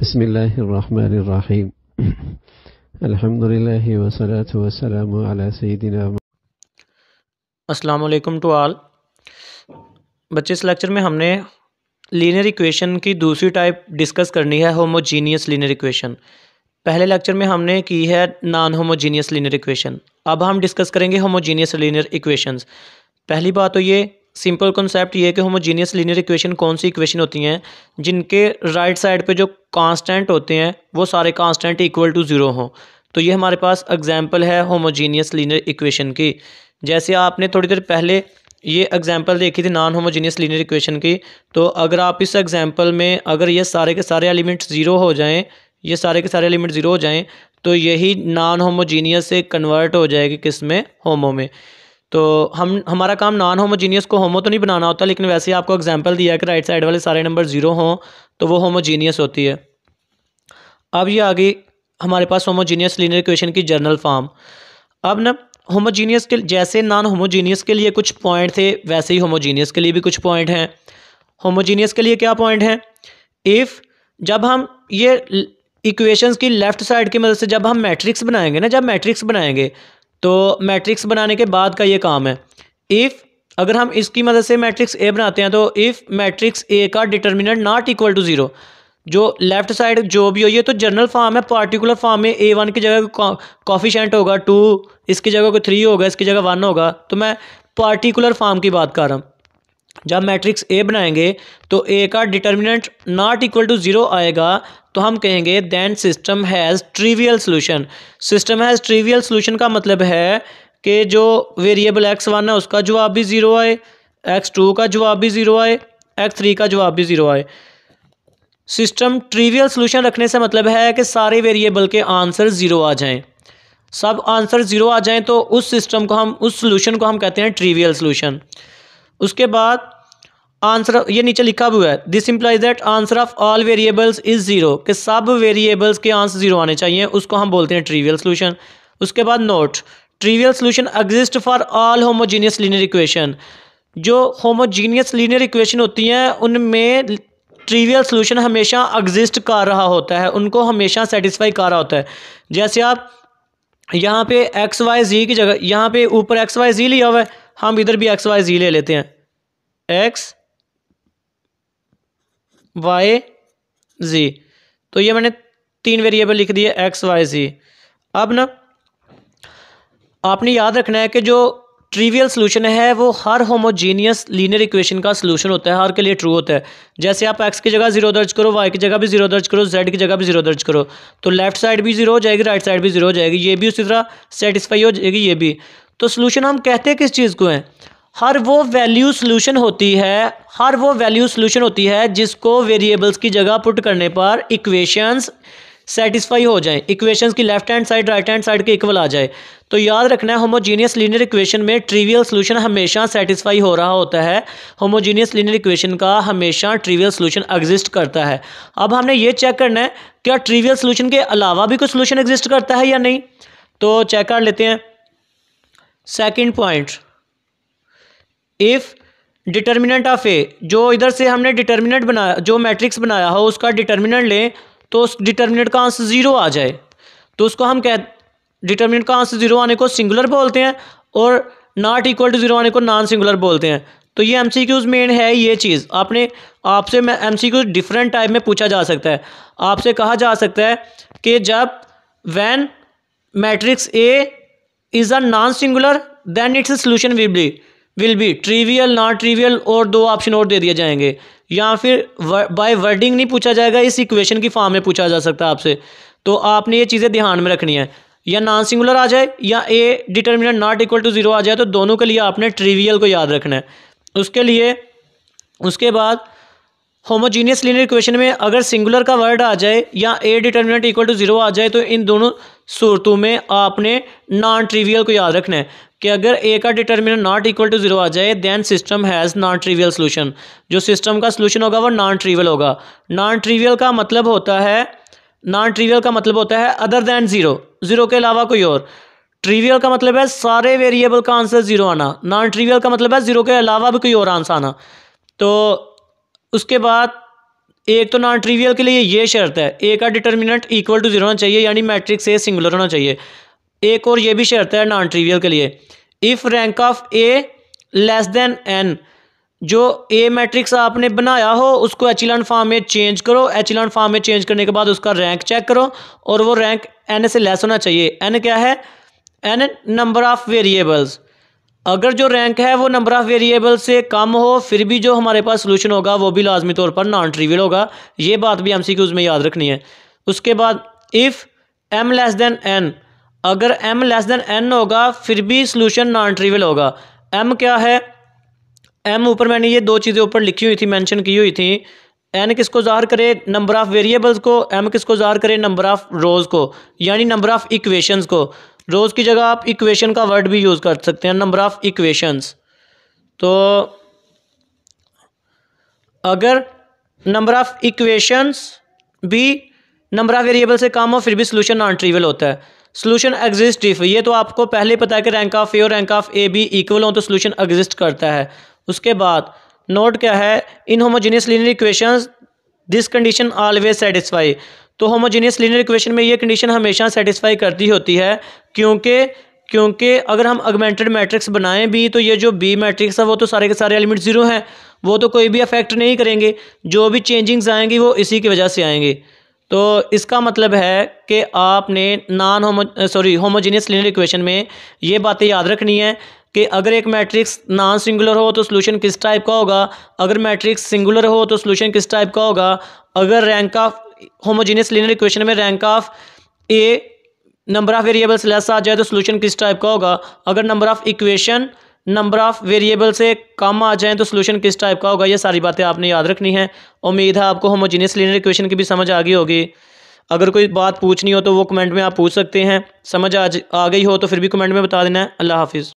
बिस्मिल्लाहिर्रहमानिर्रहीम अल्हम्दुलिल्लाहि वस्सलातु वस्सलामु अला सय्यिदिना। अस्सलाम वालेकुम टू ऑल बच्चे। इस लेक्चर में हमने लीनियर इक्वेशन की दूसरी टाइप डिस्कस करनी है, होमोजीनियस लीनियर इक्वेशन। पहले लेक्चर में हमने की है नॉन होमोजीनियस लीनियर इक्वेशन। अब हम डिस्कस करेंगे होमोजीनियस लीनियर इक्वेशंस। पहली बात तो ये सिंपल कॉन्सेप्ट ये है कि होमोजीनियस लीनियर इक्वेशन कौन सी इक्वेशन होती हैं जिनके राइट साइड पे जो कांस्टेंट होते हैं वो सारे कांस्टेंट इक्वल टू ज़ीरो हों। तो ये हमारे पास एग्जांपल है होमोजीनियस लीनियर इक्वेशन की। जैसे आपने थोड़ी देर पहले ये एग्जांपल देखी थी नॉन होमोजीनियस लीनियर इक्वेशन की। तो अगर आप इस एग्जांपल में अगर ये सारे के सारे एलिमेंट ज़ीरो हो जाएं, ये सारे के सारे एलिमेंट ज़ीरो हो जाएं, तो यही नॉन होमोजीनियस से कन्वर्ट हो जाएगी किस में, होमो में। तो हमारा काम नॉन होमोजीनियस को होमो तो नहीं बनाना होता, लेकिन वैसे आपको एग्जांपल दिया है कि राइट साइड वाले सारे नंबर ज़ीरो हों तो वो होमोजीनियस होती है। अब ये आगे हमारे पास होमोजीनियस लीनियर इक्वेशन की जर्नल फॉर्म। अब ना होमोजीनियस के जैसे नॉन होमोजीनियस के लिए कुछ पॉइंट थे, वैसे ही होमोजीनियस के लिए भी कुछ पॉइंट हैं। होमोजीनियस के लिए क्या पॉइंट हैं? इफ़ जब हम ये इक्वेशंस की लेफ़्ट साइड की मदद से जब हम मैट्रिक्स बनाएंगे ना, जब मैट्रिक्स बनाएंगे तो मैट्रिक्स बनाने के बाद का ये काम है। इफ़ अगर हम इसकी मदद से मैट्रिक्स ए बनाते हैं तो इफ़ मैट्रिक्स ए का determinant not equal to zero, जो लेफ़्ट साइड जो भी हो, ये तो जनरल फॉर्म है। पार्टिकुलर फॉर्म में A1 की जगह कॉफिशेंट होगा 2, इसकी जगह कोई 3 होगा, इसकी जगह 1 होगा। तो मैं पार्टिकुलर फॉर्म की बात कर रहा हूँ। जब मैट्रिक्स ए बनाएंगे तो ए का determinant not equal to zero आएगा तो हम कहेंगे then system has trivial solution. System has trivial solution का मतलब है कि जो वेरिएबल x1 है उसका जवाब भी ज़ीरो आए, x2 का जवाब भी ज़ीरो आए, x3 का जवाब भी ज़ीरो आए। सिस्टम ट्रिवियल सोल्यूशन रखने से मतलब है कि सारे वेरिएबल के आंसर ज़ीरो आ जाएं। सब आंसर ज़ीरो आ जाएं तो उस सिस्टम को हम, उस सोल्यूशन को हम कहते हैं ट्रिवियल सोल्यूशन। उसके बाद आंसर ये नीचे लिखा हुआ है, this implies that answer of all variables is zero, कि सब वेरिएबल्स के आंसर ज़ीरो आने चाहिए, उसको हम बोलते हैं ट्रिवियल सोल्यूशन। उसके बाद note, trivial solution exist for all homogeneous linear equation. जो होमोजीनियस लीनियर इक्वेशन होती हैं उनमें ट्रिवियल सोल्यूशन हमेशा एग्जिस्ट कर रहा होता है, उनको हमेशा सेटिस्फाई कर रहा होता है। जैसे आप यहाँ पे एक्स वाई जी की जगह, यहाँ पे ऊपर एक्स वाई जी लिया हुआ है, हम इधर भी एक्स वाई जी ले लेते हैं, एक्स वाई जी। तो ये मैंने 3 वेरिएबल लिख दिए एक्स वाई जी। अब ना आपने याद रखना है कि जो ट्रिवियल सोल्यूशन है वो हर होमोजीनियस लीनियर इक्वेशन का सोल्यूशन होता है, हर के लिए ट्रू होता है। जैसे आप x की जगह 0 दर्ज करो, y की जगह भी 0 दर्ज करो, z की जगह भी 0 दर्ज करो, तो लेफ्ट साइड भी 0 हो जाएगी, राइट साइड भी 0 हो जाएगी, ये भी उसी तरह सेटिस्फाई हो जाएगी, ये भी। तो सोल्यूशन हम कहते हैं किस चीज़ को है? हर वो वैल्यू सोल्यूशन होती है, हर वो वैल्यू सोल्यूशन होती है जिसको वेरिएबल्स की जगह पुट करने पर इक्वेशंस सेटिस्फाई हो जाए, इक्वेशंस की left hand side right hand side के इक्वल आ जाए। तो याद रखना है होमोजीनियस लीनियर इक्वेशन में ट्रिवियल सोल्यूशन हमेशा सेटिस्फाई हो रहा होता है। होमोजीनियस लीनियर इक्वेशन का हमेशा ट्रिवियल सोल्यूशन एग्जिस्ट करता है। अब हमने ये चेक करना है क्या ट्रिवियल सोल्यूशन के अलावा भी कोई सोल्यूशन एग्जिस्ट करता है या नहीं। तो चेक कर लेते हैं। Second point, if determinant of A, जो इधर से हमने डिटर्मिनेंट बनाया, जो मैट्रिक्स बनाया हो उसका डिटर्मिनेंट लें तो उस डिटर्मिनेंट का आंसर ज़ीरो आ जाए तो उसको हम डिटर्मिनेंट का आंसर ज़ीरो आने को सिंगुलर बोलते हैं और नॉट इक्वल टू ज़ीरो आने को नॉन सिंगुलर बोलते हैं। तो ये एमसीक्यूज़ में है ये चीज़। आपसे मैं एमसीक्यूज़ डिफरेंट टाइप में पूछा जा सकता है। आपसे कहा जा सकता है कि जब when matrix A is a non singular then its solution will be trivial, not trivial, और 2 ऑप्शन और दे दिए जाएंगे। या फिर बाय वर्डिंग नहीं पूछा जाएगा, इस इक्वेशन की फॉर्म में पूछा जा सकता है आपसे। तो आपने ये चीज़ें ध्यान में रखनी है, या नॉन सिंगुलर आ जाए या A determinant not equal to zero आ जाए, तो दोनों के लिए आपने ट्रिवियल को याद रखना है। उसके बाद होमोजीनियस लीनियर इक्वेशन में अगर सिंगुलर का वर्ड आ जाए या A determinant equal to zero आ जाए तो इन दोनों सूरतों में आपने नॉन ट्रिवियल को याद रखना है कि अगर ए का determinant not equal to zero आ जाए then system has non trivial solution. जो सिस्टम का सोल्यूशन होगा वो नॉन ट्रिवियल होगा। नॉन ट्रिवियल का मतलब होता है अदर दैन ज़ीरो, ज़ीरो के अलावा कोई और। ट्रिवियल का मतलब है सारे वेरिएबल का आंसर ज़ीरो आना, नॉन ट्रिवियल का मतलब है ज़ीरो के अलावा भी कोई और आंसर आना। तो उसके बाद एक तो नॉन ट्रिवियल के लिए ये शर्त है, ए का डिटर्मिनेंट इक्वल टू 0 होना चाहिए, यानी मैट्रिक्स ए सिंगुलर होना चाहिए। एक और ये भी शर्त है नॉन ट्रिवियल के लिए, if rank of A less than N, जो ए मैट्रिक्स आपने बनाया हो उसको एचिलॉन फॉर्म में चेंज करो, एचिलॉन फॉर्म में चेंज करने के बाद उसका रैंक चेक करो और वो रैंक एन से लेस होना चाहिए। एन क्या है? N number of variables. अगर जो रैंक है वो नंबर ऑफ़ वेरिएबल से कम हो फिर भी जो हमारे पास सोल्यूशन होगा वो भी लाजमी तौर पर नॉन ट्रिवियल होगा। ये बात भी एमसीक्यूज़ में याद रखनी है। उसके बाद if M less than N, अगर एम लेस देन एन होगा फिर भी सोल्यूशन नॉन ट्रिवियल होगा। एम क्या है? एम ऊपर मैंने ये दो चीज़ें ऊपर लिखी हुई थी, मेंशन की हुई थी। एन किसको ज़ाहिर करे? नंबर ऑफ़ वेरिएबल्स को। एम किसको ज़ाहिर करे? नंबर ऑफ़ रोज़ को, यानी नंबर ऑफ़ इक्वेशंस को। रोज़ की जगह आप इक्वेशन का वर्ड भी यूज़ कर सकते हैं, नंबर ऑफ़ इक्वेशंस। तो अगर नंबर ऑफ़ इक्वेशंस भी नंबर ऑफ़ वेरिएबल से कम हो फिर भी सोल्यूशन नॉन ट्रिवियल होता है। सोल्यूशन एग्जिस्ट इफ, ये तो आपको पहले पता है कि रैंक ऑफ ए और रैंक ऑफ ए भी इक्वल हो तो सोल्यूशन एग्जिस्ट करता है। उसके बाद नोट क्या है? In homogeneous linear equations this condition always satisfy. तो होमोजेनियस लीनियर इक्वेशन में ये कंडीशन हमेशा सेटिस्फाई करती होती है, क्योंकि अगर हम ऑगमेंटेड मैट्रिक्स बनाएं भी तो ये जो बी मैट्रिक्स है वो तो सारे के सारे एलिमेंट ज़ीरो हैं, वो तो कोई भी अफेक्ट नहीं करेंगे। जो भी चेंजिंग्स आएंगी वो इसी की वजह से आएंगी। तो इसका मतलब है कि आपने होमोजेनियस लीनियर इक्वेशन में ये बातें याद रखनी है कि अगर एक मैट्रिक्स नॉन सिंगुलर हो तो सोल्यूशन किस टाइप का होगा, अगर मैट्रिक्स सिंगुलर हो तो सोल्यूशन किस टाइप का होगा, अगर rank of homogeneous linear equation में rank of A number of variables less आ जाए तो सोल्यूशन किस टाइप का होगा, अगर number of equation number of variable से कम आ जाए तो सोल्यूशन किस टाइप का होगा। ये सारी बातें आपने याद रखनी है। उम्मीद है आपको होमोजेनियस लीनियर इक्वेशन की भी समझ आ गई होगी। अगर कोई बात पूछनी हो तो वो कमेंट में आप पूछ सकते हैं, समझ आ गई हो तो फिर भी कमेंट में बता देना है। अल्लाह हाफिज़।